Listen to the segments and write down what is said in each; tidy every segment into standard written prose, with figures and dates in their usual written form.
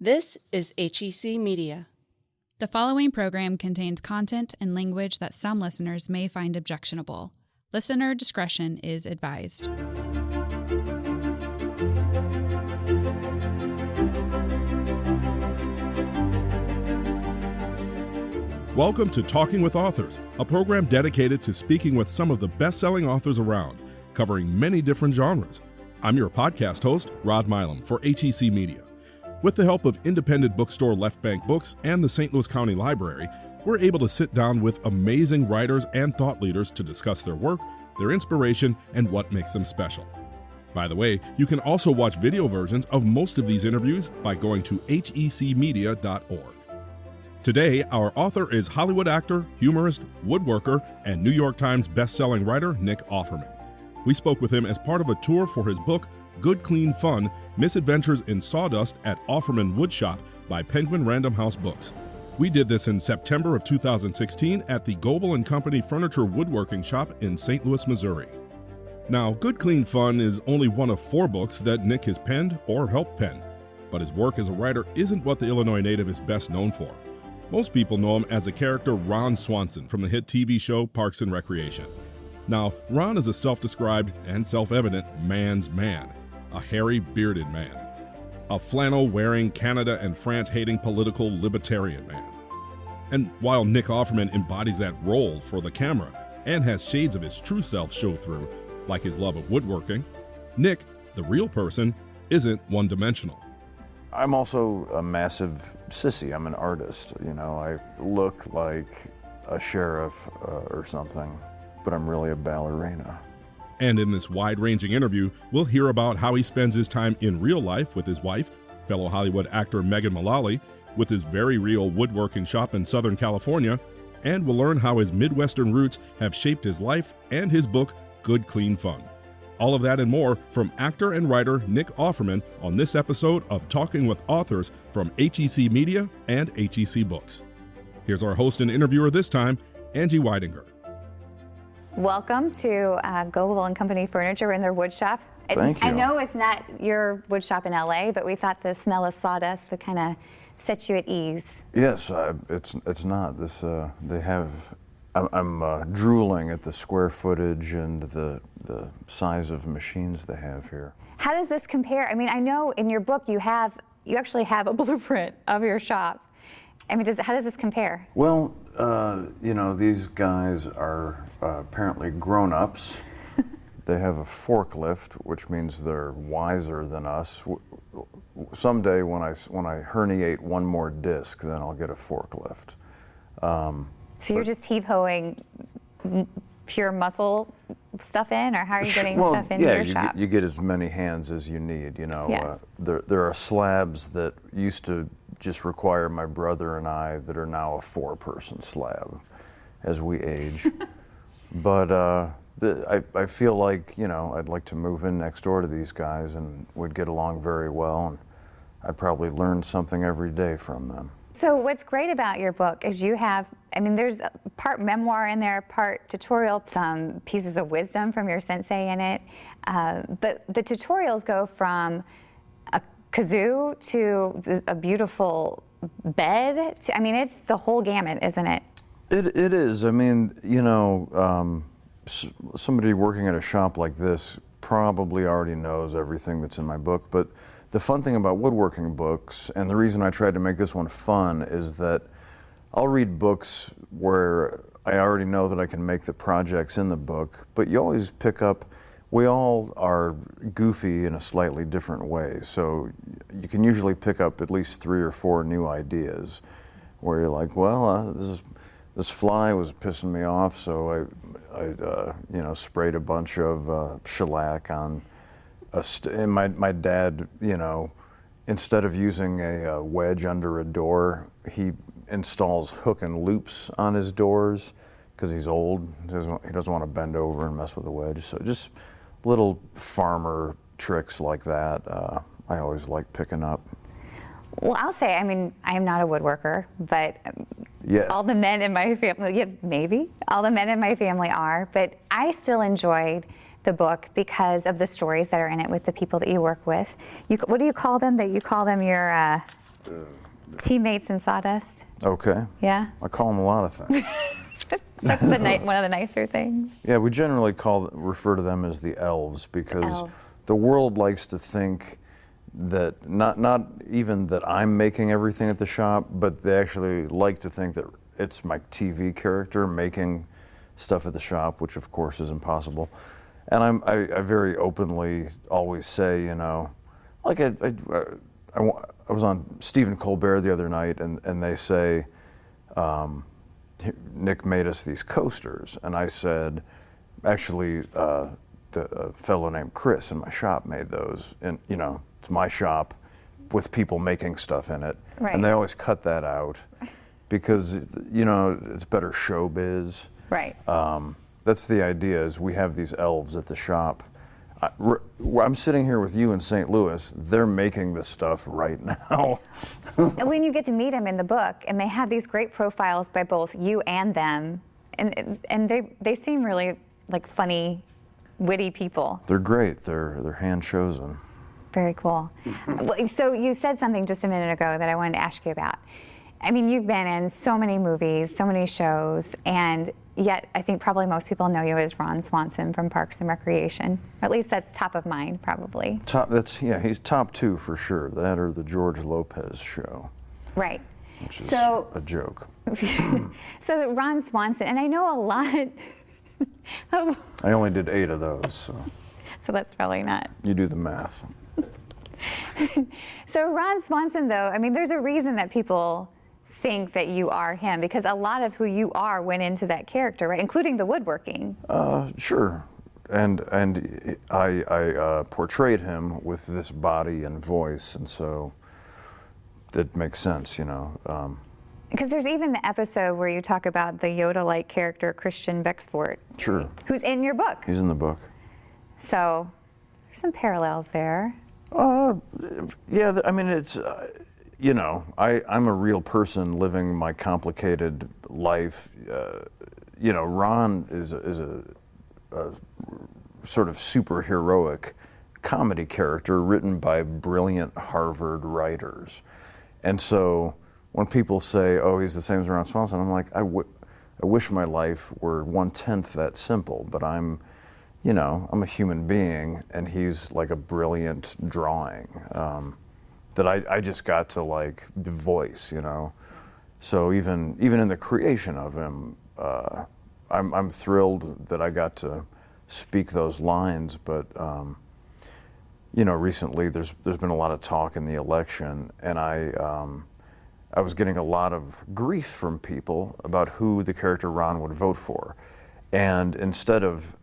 This is HEC Media. The following program contains content and language that some listeners may find objectionable. Listener discretion is advised. Welcome to Talking with Authors, a program dedicated to speaking with some of the best-selling authors around, covering many different genres. I'm your podcast host, Rod Milam, for HEC Media. With the help of independent bookstore Left Bank Books and the St. Louis County Library, we're able to sit down with amazing writers and thought leaders to discuss their work, their inspiration, and what makes them special. By the way, you can also watch video versions of most of these interviews by going to hecmedia.org. Today, our author is Hollywood actor, humorist, woodworker, and New York Times best-selling writer Nick Offerman. We spoke with him as part of a tour for his book, Good Clean Fun, Misadventures in Sawdust at Offerman Woodshop by Penguin Random House Books. We did this in September of 2016 at the Goebel & Company Furniture Woodworking Shop in St. Louis, Missouri. Now, Good Clean Fun is only one of 4 books that Nick has penned or helped pen, but his work as a writer isn't what the Illinois native is best known for. Most people know him as the character Ron Swanson from the hit TV show Parks and Recreation. Now, Ron is a self-described and self-evident man's man, a hairy, bearded man, a flannel-wearing, Canada and France-hating political libertarian man. And while Nick Offerman embodies that role for the camera and has shades of his true self show through, like his love of woodworking, Nick, the real person, isn't one-dimensional. I'm also a massive sissy. I'm an artist. You know, I look like a sheriff or something, but I'm really a ballerina. And in this wide-ranging interview, we'll hear about how he spends his time in real life with his wife, fellow Hollywood actor Megan Mullally, with his very real woodworking shop in Southern California, and we'll learn how his Midwestern roots have shaped his life and his book, Good Clean Fun. All of that and more from actor and writer Nick Offerman on this episode of Talking with Authors from HEC Media and HEC Books. Here's our host and interviewer this time, Angie Weidinger. Welcome to Goebel & Company Furniture in their wood shop. Thank you. I know it's not your wood shop in LA, but we thought the smell of sawdust would kind of set you at ease. Yes, it's not. This they have. I'm drooling at the square footage and the size of machines they have here. How does this compare? I mean, I know in your book you actually have a blueprint of your shop. I mean, how does this compare? Well, you know, these guys are apparently grown-ups. They have a forklift, which means they're wiser than us. Someday when I herniate one more disc, then I'll get a forklift. So you're just heave-hoeing pure muscle stuff in, or how are you getting stuff into your shop? You get as many hands as you need, you know. Yeah. There are slabs that used to just require my brother and I that are now a 4-person slab as we age. But I feel like, you know, I'd like to move in next door to these guys and would get along very well, and I'd probably learn something every day from them. So what's great about your book is you have, I mean, there's part memoir in there, part tutorial, some pieces of wisdom from your sensei in it. But the tutorials go from a kazoo to a beautiful bed. I mean, it's the whole gamut, isn't it? It is. I mean, you know, somebody working at a shop like this probably already knows everything that's in my book, but the fun thing about woodworking books, and the reason I tried to make this one fun, is that I'll read books where I already know that I can make the projects in the book, but you always pick up, we all are goofy in a slightly different way, so you can usually pick up at least 3 or 4 new ideas where you're like, well, this fly was pissing me off, so I you know, sprayed a bunch of shellac on and my dad, you know, instead of using a wedge under a door, he installs hook and loops on his doors because he's old. He doesn't want to bend over and mess with a wedge. So just little farmer tricks like that, I always like picking up. Well, I'll say, I mean, I am not a woodworker, but all the men in my family, maybe, all the men in my family are, but I still enjoyed the book because of the stories that are in it with the people that you work with. What do you call them? That you call them your Teammates in Sawdust. Okay. Yeah. I call them a lot of things. That's one of the nicer things. Yeah, we generally refer to them as the elves because Elves. the world likes to think that not even that I'm making everything at the shop, but they actually like to think that it's my TV character making stuff at the shop, which of course is impossible. And I very openly always say, you know, like I was on Stephen Colbert the other night, and they say, Nick made us these coasters, and I said, actually, a fellow named Chris in my shop made those, and you know, it's my shop with people making stuff in it, Right. and they always cut that out because you know it's better showbiz. Right. That's the idea. Is we have these elves at the shop. I'm sitting here with you in St. Louis. They're making this stuff right now. And when you get to meet them in the book, and they have these great profiles by both you and them, and they seem really like funny, witty people. They're great. They're hand chosen. Very cool. Well, so you said something just a minute ago that I wanted to ask you about. I mean, you've been in so many movies, so many shows, and yet I think probably most people know you as Ron Swanson from Parks and Recreation. Or at least that's top of mind, probably. He's top two for sure. That or the George Lopez show. Right. Which is So a joke. So Ron Swanson, and I know a lot. I only did 8 of those, So that's probably not. you do the math. So Ron Swanson, though, I mean, there's a reason that people think that you are him, because a lot of who you are went into that character, right? Including the woodworking. Sure. And I portrayed him with this body and voice, and so that makes sense, you know. Because there's even the episode where you talk about the Yoda-like character, Christian Bexford. Sure. Who's in your book. He's in the book. So there's some parallels there. Yeah, I mean, it's, you know, I'm a real person living my complicated life. You know, Ron is a sort of superheroic comedy character written by brilliant Harvard writers. And so when people say, oh, he's the same as Ron Swanson, I'm like, I wish my life were 1/10 that simple, but I'm a human being, and he's like a brilliant drawing that I just got to like voice, you know. So even in the creation of him, I'm thrilled that I got to speak those lines. But you know, recently there's been a lot of talk in the election, and I was getting a lot of grief from people about who the character Ron would vote for, and instead of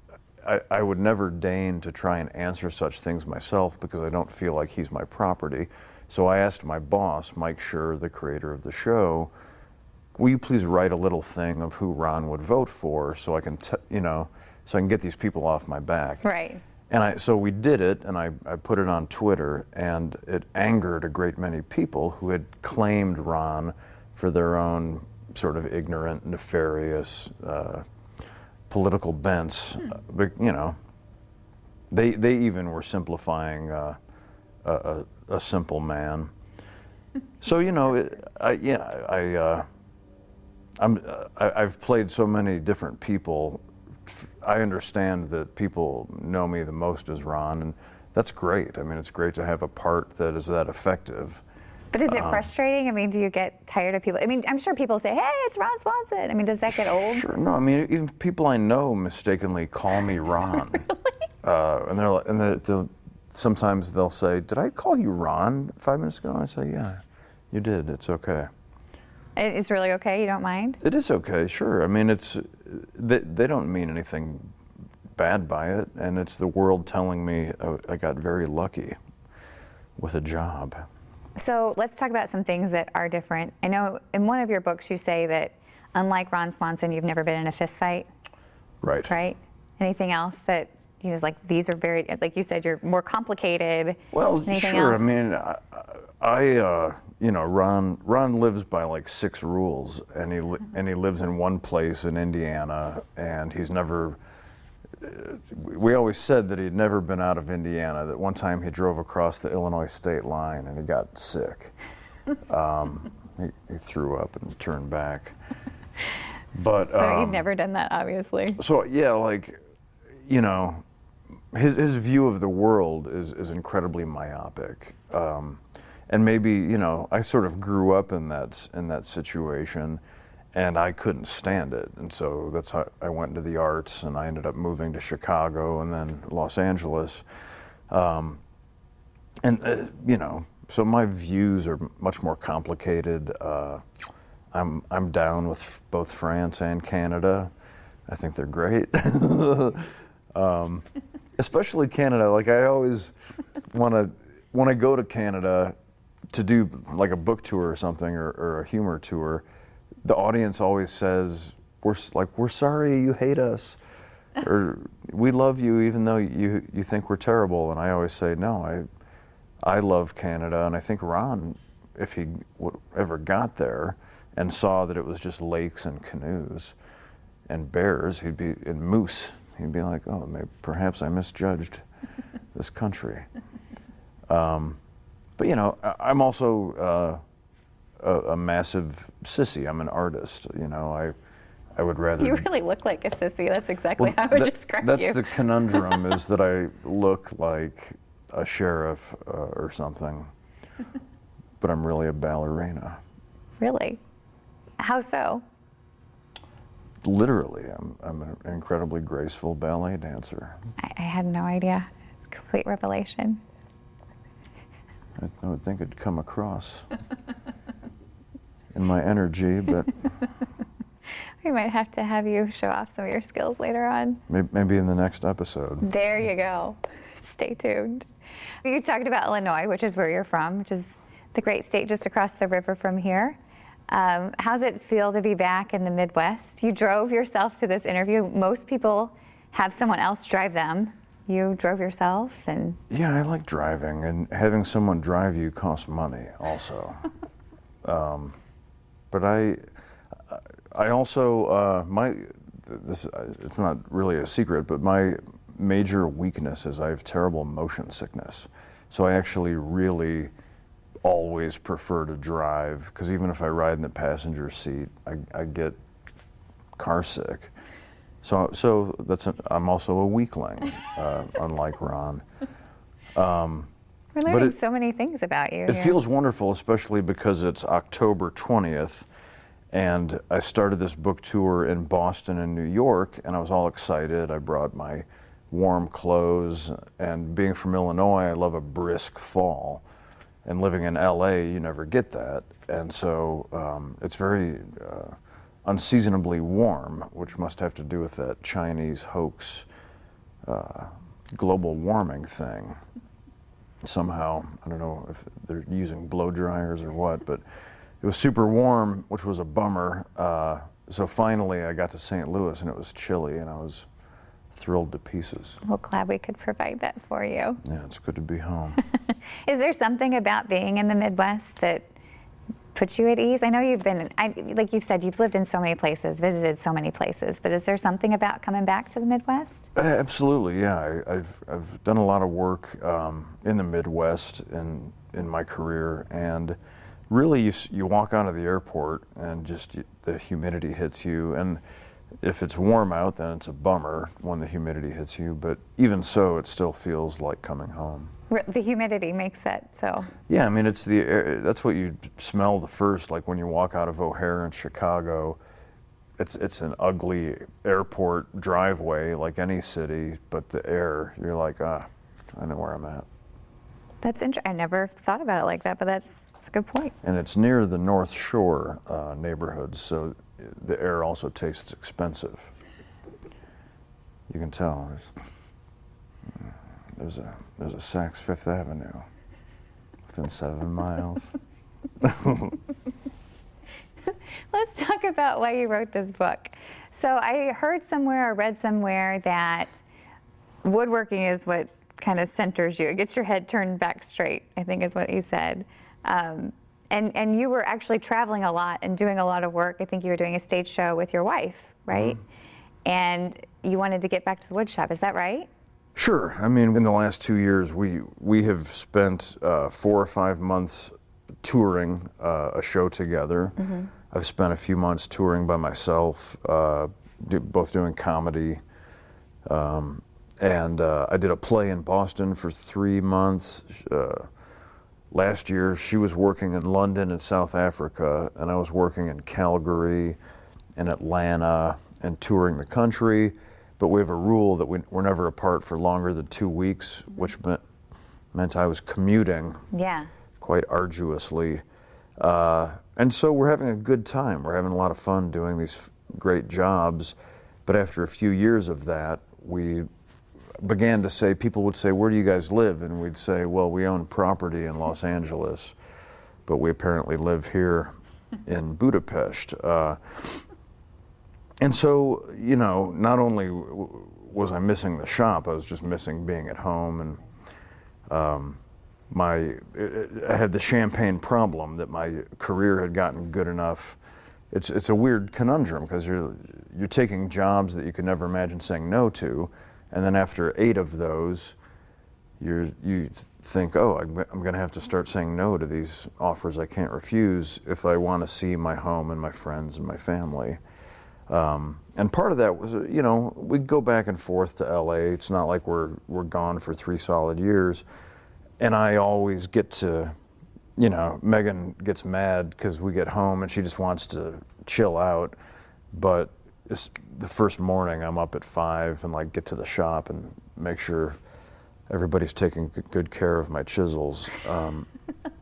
I would never deign to try and answer such things myself because I don't feel like he's my property. So I asked my boss, Mike Schur, the creator of the show, will you please write a little thing of who Ron would vote for so I can, so I can get these people off my back. Right. And so we did it, and I put it on Twitter, and it angered a great many people who had claimed Ron for their own sort of ignorant, nefarious, political bents, but you know, they even were simplifying a simple man. So you know, I've played so many different people. I understand that people know me the most as Ron, and that's great. I mean, it's great to have a part that is that effective. But is it frustrating? I mean, do you get tired of people? I mean, I'm sure people say, hey, it's Ron Swanson. I mean, does that get old? Sure. No, I mean, even people I know mistakenly call me Ron. Really? Sometimes they'll say, did I call you Ron 5 minutes ago? And I say, yeah, you did. It's okay. It's really okay? You don't mind? It is okay, sure. I mean, they don't mean anything bad by it, and it's the world telling me I got very lucky with a job. So let's talk about some things that are different. I know in one of your books you say that unlike Ron Swanson, you've never been in a fist fight. Right. Right? Anything else that, you know, is like these are very, like you said, you're more complicated. Well, Anything sure. else? I mean, you know, Ron lives by like 6 rules, and he lives in one place in Indiana, and he's never. We always said that he'd never been out of Indiana. That one time he drove across the Illinois state line and he got sick, He threw up and turned back. But So you've never done that, obviously. so yeah, like, you know, his view of the world is incredibly myopic, and maybe, you know, I sort of grew up in that situation, and I couldn't stand it, and so that's how I went into the arts, and I ended up moving to Chicago and then Los Angeles, and you know, so my views are much more complicated. I'm down with both France and Canada. I think they're great. Especially Canada. Like, I always want to, when I go to Canada to do like a book tour or something, or a humor tour, the audience always says, we're sorry you hate us, or we love you even though you think we're terrible. And I always say, no, I love Canada, and I think Ron, if he ever got there and saw that it was just lakes and canoes and bears, and moose, he'd be like, oh, perhaps I misjudged this country. But you know, I'm also a massive sissy. I'm an artist. You know, I would rather. You really look like a sissy. That's exactly how I would describe you. That's the conundrum, is that I look like a sheriff or something, but I'm really a ballerina. Really? How so? Literally, I'm an incredibly graceful ballet dancer. I had no idea. Complete revelation. I would think it'd come across in my energy, but We might have to have you show off some of your skills later on. maybe in the next episode. There you go. Stay tuned. You talked about Illinois, which is where you're from, which is the great state just across the river from here. How's it feel to be back in the Midwest? You drove yourself to this interview. Most people have someone else drive them. You drove yourself, and Yeah, I like driving, and having someone drive you costs money also. But I also it's not really a secret, but my major weakness is I have terrible motion sickness. So I actually really always prefer to drive, because even if I ride in the passenger seat, I get car sick. So I'm also a weakling, unlike Ron. we're learning so many things about you. It here. feels wonderful, especially because it's October 20th, and I started this book tour in Boston and New York, and I was all excited. I brought my warm clothes, and being from Illinois, I love a brisk fall. And living in LA, you never get that. And so it's very unseasonably warm, which must have to do with that Chinese hoax global warming thing. Somehow, I don't know if they're using blow dryers or what, but it was super warm, which was a bummer. So finally I got to St. Louis, and it was chilly, and I was thrilled to pieces. Well, glad we could provide that for you. Yeah, it's good to be home. Is there something about being in the Midwest that puts you at ease? I know you've been, like you've said, you've lived in so many places, visited so many places, but is there something about coming back to the Midwest? Absolutely, yeah. I've done a lot of work in the Midwest in my career, and really you walk out of the airport and just the humidity hits you, and if it's warm out, then it's a bummer when the humidity hits you, but even so, it still feels like coming home. The humidity makes that so. Yeah, I mean, it's the air, that's what you smell the first, like when you walk out of O'Hare in Chicago. It's an ugly airport driveway like any city, but the air, you're like, I know where I'm at. That's interesting. I never thought about it like that, but that's a good point. And it's near the North Shore neighborhoods, so the air also tastes expensive. You can tell. There's a Saks Fifth Avenue within 7 miles. Let's talk about why you wrote this book. So I heard somewhere or read somewhere that woodworking is what kind of centers you. It gets your head turned back straight, I think is what you said. And you were actually traveling a lot and doing a lot of work. I think you were doing a stage show with your wife, right? Mm-hmm. And you wanted to get back to the woodshop, is that right? Sure. I mean, in the last 2 years, we have spent 4 or 5 months touring a show together. I've spent a few months touring by myself, both doing comedy. And I did a play in Boston for 3 months. Last year, she was working in London and South Africa, and I was working in Calgary and Atlanta and touring the country. But we have a rule that we're never apart for longer than 2 weeks, which meant I was commuting quite arduously. And so we're having a good time. We're having a lot of fun doing these great jobs. But after a few years of that, we began to say, people would say, where do you guys live? And we'd say, well, we own property in Los Angeles, but we apparently live here in Budapest. And so, you know, not only was I missing the shop, I was just missing being at home. And I had the champagne problem that my career had gotten good enough. It's a weird conundrum because you're taking jobs that you could never imagine saying no to, and then after 8 of those, you think, oh, I'm going to have to start saying no to these offers I can't refuse if I want to see my home and my friends and my family. And part of that was, you know, we'd go back and forth to LA. It's not like we're gone for 3 solid years, and I always get to, you know, Megan gets mad because we get home and she just wants to chill out, but it's the first morning I'm up at 5 and like get to the shop and make sure everybody's taking good care of my chisels.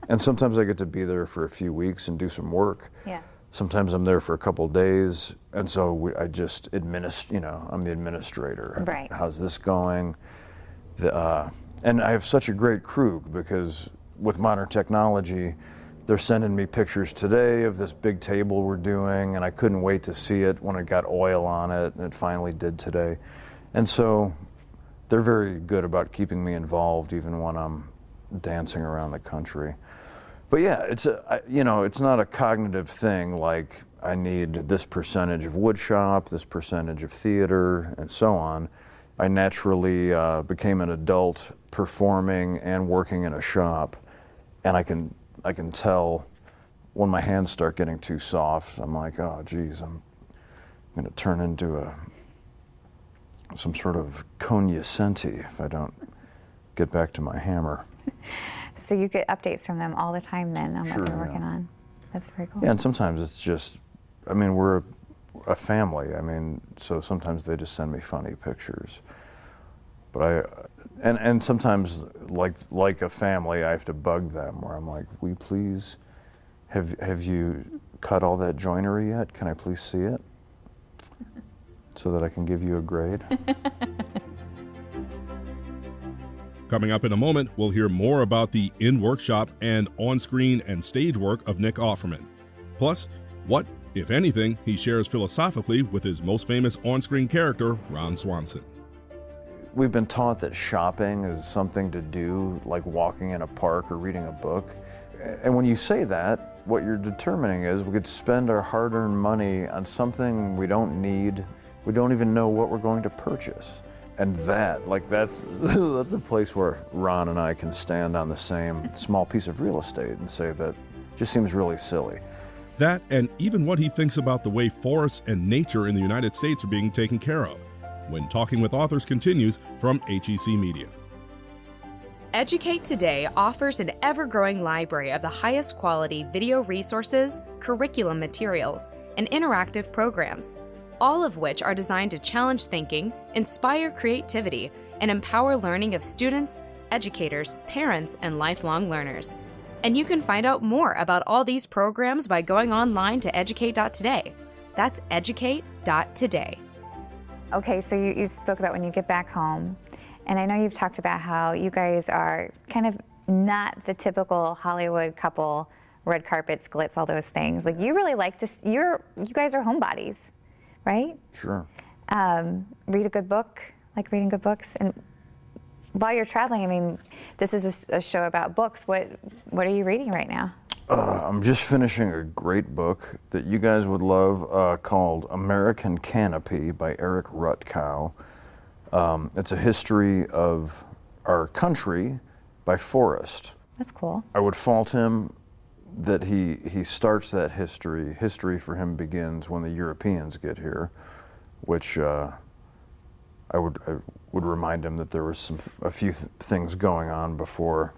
And sometimes I get to be there for a few weeks and do some work. Yeah. Sometimes I'm there for a couple days, and so I just you know, I'm the administrator. Right. How's this going? And I have such a great crew because with modern technology, they're sending me pictures today of this big table we're doing, and I couldn't wait to see it when it got oil on it, and it finally did today. And so they're very good about keeping me involved even when I'm dancing around the country. But yeah, you know, it's not a cognitive thing like I need this percentage of woodshop, this percentage of theater, and so on. I naturally became an adult performing and working in a shop, and I can tell when my hands start getting too soft. I'm like, oh, geez, I'm going to turn into some sort of cognoscenti if I don't get back to my hammer. So you get updates from them all the time then on Sure, what they're working yeah. on. That's very cool. Yeah, and sometimes it's just, I mean, we're a family. I mean, so sometimes they just send me funny pictures. But and sometimes like a family, I have to bug them where I'm like, will you please, have you cut all that joinery yet? Can I please see it? So that I can give you a grade. Coming up in a moment, we'll hear more about the in-workshop and on-screen and stage work of Nick Offerman. Plus, what, if anything, he shares philosophically with his most famous on-screen character, Ron Swanson. We've been taught that shopping is something to do, like walking in a park or reading a book. And when you say that, what you're determining is we could spend our hard-earned money on something we don't need. We don't even know what we're going to purchase. And that's a place where Ron and I can stand on the same small piece of real estate and say that just seems really silly. That, and even what he thinks about the way forests and nature in the United States are being taken care of, when Talking with Authors continues from HEC Media. Educate Today offers an ever-growing library of the highest quality video resources, curriculum materials, and interactive programs, all of which are designed to challenge thinking, inspire creativity, and empower learning of students, educators, parents, and lifelong learners. And you can find out more about all these programs by going online to educate.today. That's educate.today. Okay, so you spoke about when you get back home, and I know you've talked about how you guys are kind of not the typical Hollywood couple, red carpets, glitz, all those things. Like you really like to, you guys are homebodies, right? Sure. Read a good book, like reading good books. And while you're traveling, I mean, this is a show about books. What are you reading right now? I'm just finishing a great book that you guys would love called American Canopy by Eric Rutkow. It's a history of our country by Forrest. That's cool. I would fault him that he starts that history. History for him begins when the Europeans get here, which I would remind him that there was a few things going on before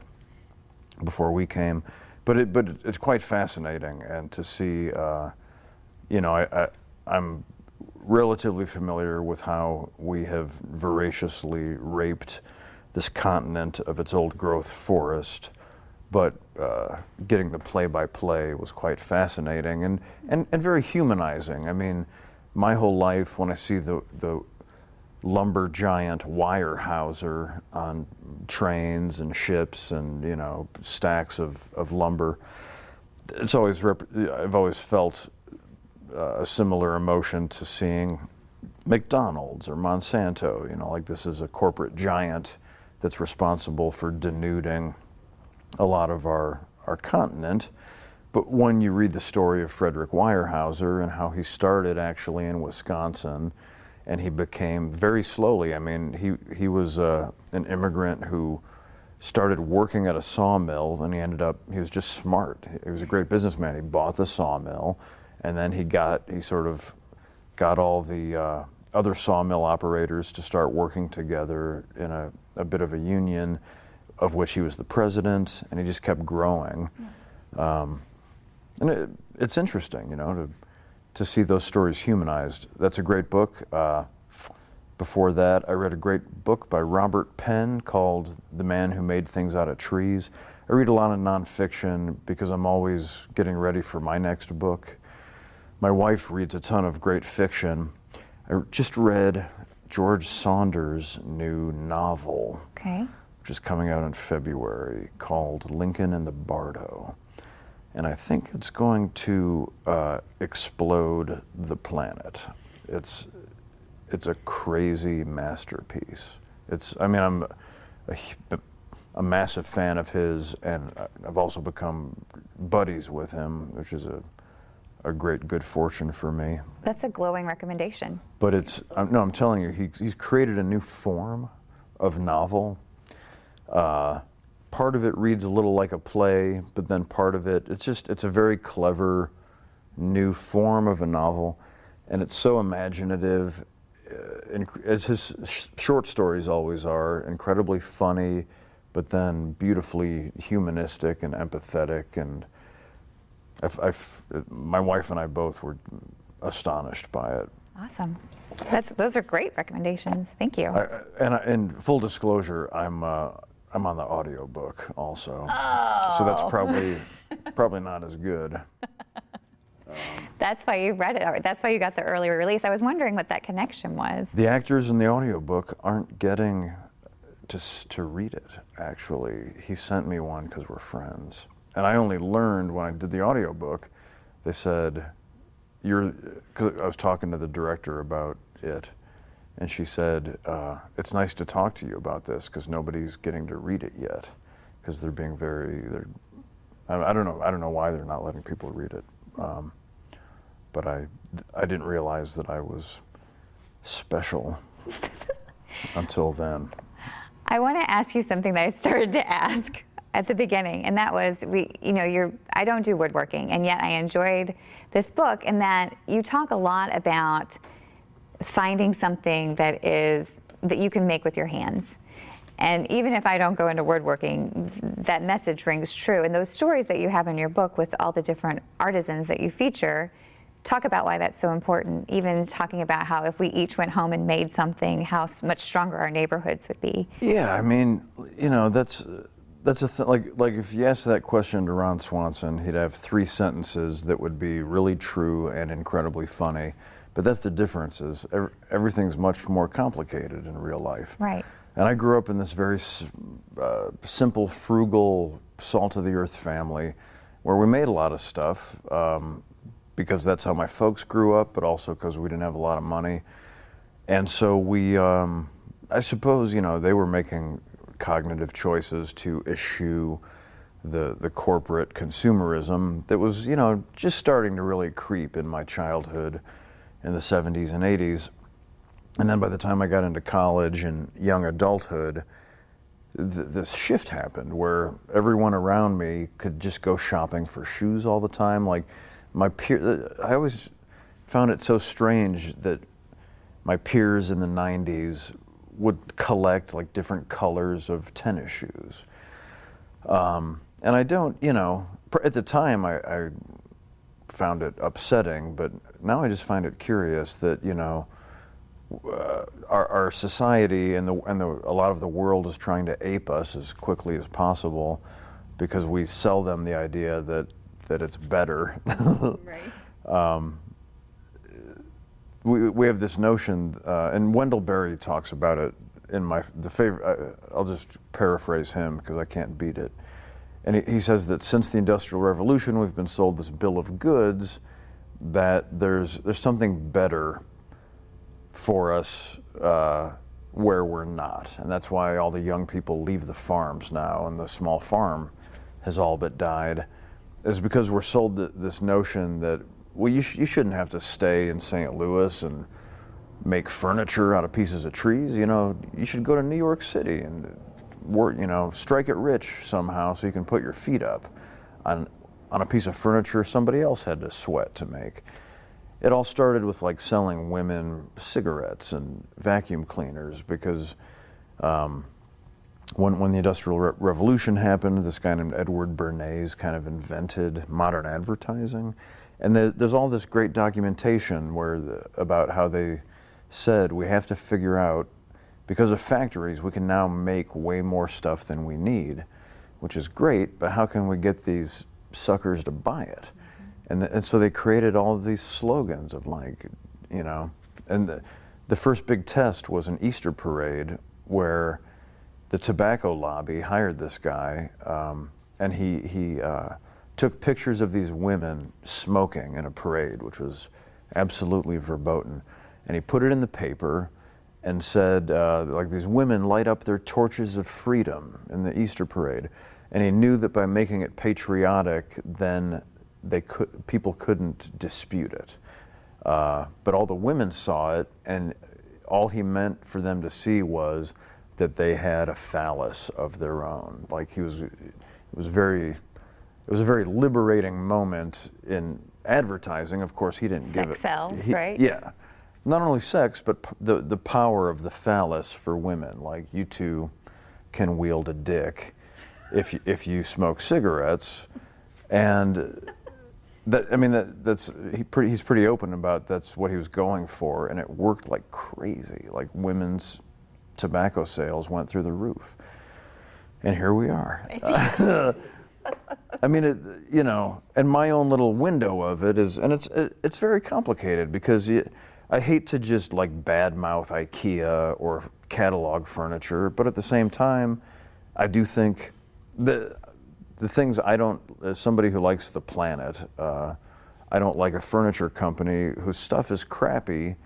we came, but it's quite fascinating, and to see, I'm relatively familiar with how we have voraciously raped this continent of its old growth forest, but getting the play-by-play was quite fascinating and very humanizing. I mean, my whole life when I see the lumber giant Weyerhaeuser on trains and ships and, stacks of lumber, I've always felt a similar emotion to seeing McDonald's or Monsanto, like this is a corporate giant that's responsible for denuding a lot of our continent. But when you read the story of Frederick Weyerhaeuser and how he started actually in Wisconsin, and he became very slowly, I mean, he was an immigrant who started working at a sawmill, and he was just smart. He was a great businessman. He bought the sawmill, and then he sort of got all the other sawmill operators to start working together in a bit of a union, of which he was the president, and he just kept growing. And it's interesting, to see those stories humanized. That's a great book. Before that, I read a great book by Robert Penn called The Man Who Made Things Out of Trees. I read a lot of nonfiction because I'm always getting ready for my next book. My wife reads a ton of great fiction. I just read George Saunders' new novel, which is coming out in February, called Lincoln and the Bardo. And I think it's going to explode the planet. It's a crazy masterpiece. I'm a massive fan of his, and I've also become buddies with him, which is a great good fortune for me. That's a glowing recommendation. But I'm telling you, he's created a new form of novel. Part of it reads a little like a play, but then part of it's a very clever new form of a novel, and it's so imaginative, as his short stories always are, incredibly funny, but then beautifully humanistic and empathetic, and my wife and I both were astonished by it. Awesome. Those are great recommendations. Thank you. And full disclosure, I'm on the audiobook also. Oh. So that's probably not as good. That's why you read it, or that's why you got the early release. I was wondering what that connection was. The actors in the audiobook aren't getting to read it, actually. He sent me one because we're friends. And I only learned when I did the audiobook, they said, because I was talking to the director about it, and she said, it's nice to talk to you about this because nobody's getting to read it yet, because they're being I don't know why they're not letting people read it. But I didn't realize that I was special until then. I want to ask you something that I started to ask at the beginning, and that was, I don't do woodworking, and yet I enjoyed this book in that you talk a lot about finding something that you can make with your hands. And even if I don't go into woodworking, that message rings true. And those stories that you have in your book with all the different artisans that you feature, talk about why that's so important, even talking about how if we each went home and made something, how much stronger our neighborhoods would be. Yeah, I mean, that's a thing. Like if you asked that question to Ron Swanson, he'd have 3 sentences that would be really true and incredibly funny. But that's the difference, is everything's much more complicated in real life. Right. And I grew up in this very simple, frugal, salt-of-the-earth family where we made a lot of stuff because that's how my folks grew up, but also because we didn't have a lot of money. And so we, I suppose, they were making cognitive choices to eschew the corporate consumerism that was, just starting to really creep in my childhood in the 70s and 80s. And then by the time I got into college and young adulthood, this shift happened where everyone around me could just go shopping for shoes all the time. Like my peer, I always found it so strange that my peers in the 90s would collect like different colors of tennis shoes. And I don't, at the time I found it upsetting, but now I just find it curious that, our society and a lot of the world is trying to ape us as quickly as possible because we sell them the idea that it's better. Right. We have this notion, and Wendell Berry talks about it in the favorite. I'll just paraphrase him because I can't beat it. And he says that since the Industrial Revolution, we've been sold this bill of goods that there's something better for us where we're not. And that's why all the young people leave the farms now, and the small farm has all but died, is because we're sold this notion that, well, you shouldn't have to stay in St. Louis and make furniture out of pieces of trees. You should go to New York City and work, strike it rich somehow so you can put your feet up on a piece of furniture somebody else had to sweat to make. It all started with like selling women cigarettes and vacuum cleaners because when the Industrial Revolution happened, this guy named Edward Bernays kind of invented modern advertising. And there's all this great documentation about how they said we have to figure out, because of factories, we can now make way more stuff than we need, which is great, but how can we get these suckers to buy it? And so they created all of these slogans of and the first big test was an Easter parade where the tobacco lobby hired this guy, and he took pictures of these women smoking in a parade, which was absolutely verboten. And he put it in the paper and said, these women light up their torches of freedom in the Easter parade. And he knew that by making it patriotic, then people couldn't dispute it. But all the women saw it, and all he meant for them to see was that they had a phallus of their own. Like it was a very liberating moment in advertising. Of course, he didn't give it. Sex sells, right? Yeah. Not only sex, but the power of the phallus for women. Like, you two can wield a dick if you smoke cigarettes, and he's pretty open about that's what he was going for, and it worked like crazy. Like, women's tobacco sales went through the roof, and here we are. And my own little window of it is, and it's very complicated because I hate to just like badmouth IKEA or catalog furniture, but at the same time, I do think the things as somebody who likes the planet, I don't like a furniture company whose stuff is crappy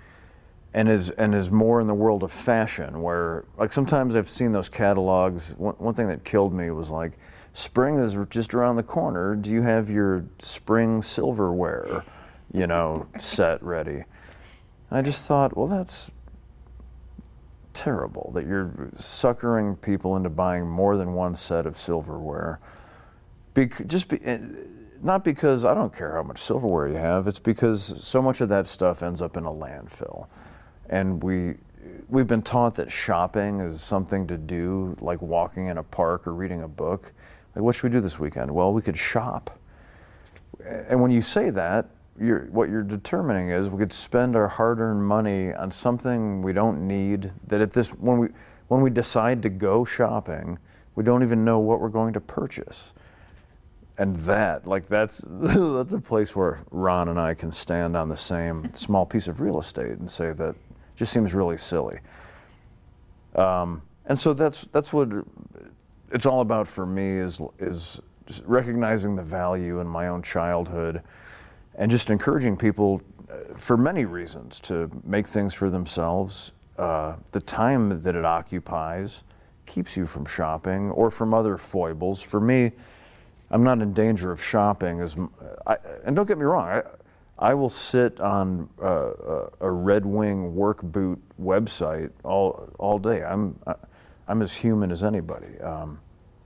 and is more in the world of fashion, where like sometimes I've seen those catalogs. One thing that killed me was like, spring is just around the corner. Do you have your spring silverware, set ready? And I just thought, well, that's terrible that you're suckering people into buying more than one set of silverware. Not because I don't care how much silverware you have, it's because so much of that stuff ends up in a landfill. And we've been taught that shopping is something to do, like walking in a park or reading a book. Like, what should we do this weekend? Well, we could shop. And when you say that, what you're determining is we could spend our hard-earned money on something we don't need, that when we decide to go shopping, we don't even know what we're going to purchase. And that's a place where Ron and I can stand on the same small piece of real estate and say that just seems really silly. And so that's what it's all about for me, is just recognizing the value in my own childhood and just encouraging people, for many reasons, to make things for themselves. The time that it occupies keeps you from shopping or from other foibles. For me, I'm not in danger of shopping and don't get me wrong, I will sit on a Red Wing work boot website all day. I'm I'm as human as anybody.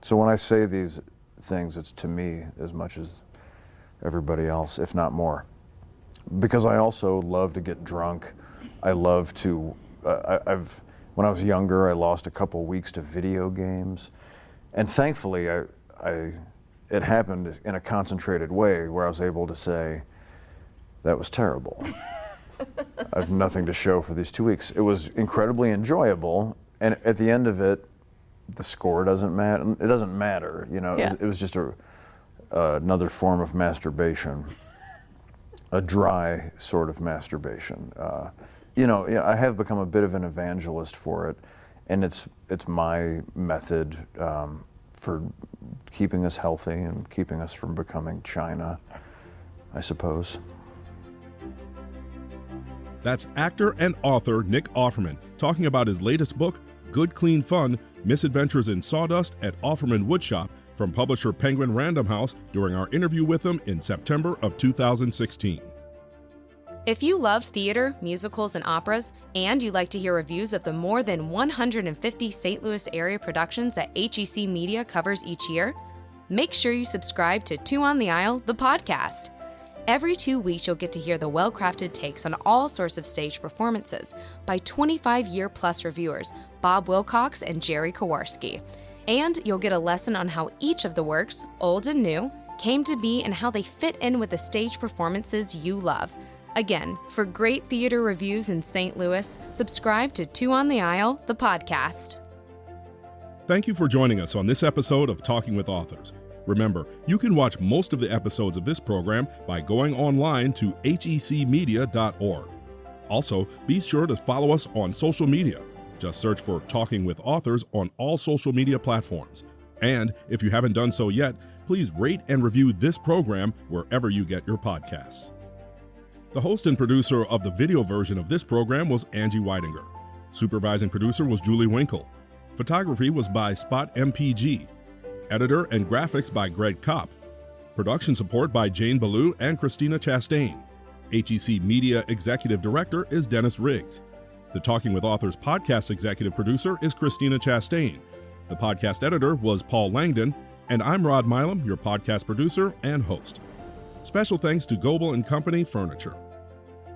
So when I say these things, it's to me as much as everybody else, if not more. Because I also love to get drunk. I love to, when I was younger, I lost a couple weeks to video games. And thankfully, it happened in a concentrated way where I was able to say, that was terrible. I have nothing to show for these 2 weeks. It was incredibly enjoyable, and at the end of it, the score doesn't matter. It doesn't matter, you know. Yeah. It was just another form of masturbation, a dry sort of masturbation. I have become a bit of an evangelist for it, and it's my method for keeping us healthy and keeping us from becoming China, I suppose. That's actor and author Nick Offerman talking about his latest book, Good Clean Fun, Misadventures in Sawdust at Offerman Woodshop, from publisher Penguin Random House during our interview with him in September of 2016. If you love theater, musicals, and operas, and you'd like to hear reviews of the more than 150 St. Louis area productions that HEC Media covers each year, make sure you subscribe to Two on the Aisle, the podcast. Every 2 weeks, you'll get to hear the well-crafted takes on all sorts of stage performances by 25-year-plus reviewers Bob Wilcox and Jerry Kowarski. And you'll get a lesson on how each of the works, old and new, came to be and how they fit in with the stage performances you love. Again, for great theater reviews in St. Louis, subscribe to Two on the Aisle, the podcast. Thank you for joining us on this episode of Talking with Authors. Remember, you can watch most of the episodes of this program by going online to hecmedia.org. Also, be sure to follow us on social media. Just search for Talking with Authors on all social media platforms. And if you haven't done so yet, please rate and review this program wherever you get your podcasts. The host and producer of the video version of this program was Angie Weidinger. Supervising producer was Julie Winkle. Photography was by Spot MPG. Editor and graphics by Greg Kopp. Production support by Jane Ballou and Christina Chastain. HEC Media Executive Director is Dennis Riggs. The Talking with Authors podcast executive producer is Christina Chastain. The podcast editor was Paul Langdon, and I'm Rod Milam, your podcast producer and host. Special thanks to Goebel & Company Furniture.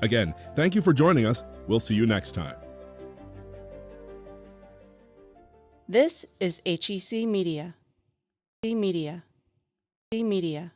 Again, thank you for joining us. We'll see you next time. This is HEC Media. Media. Media.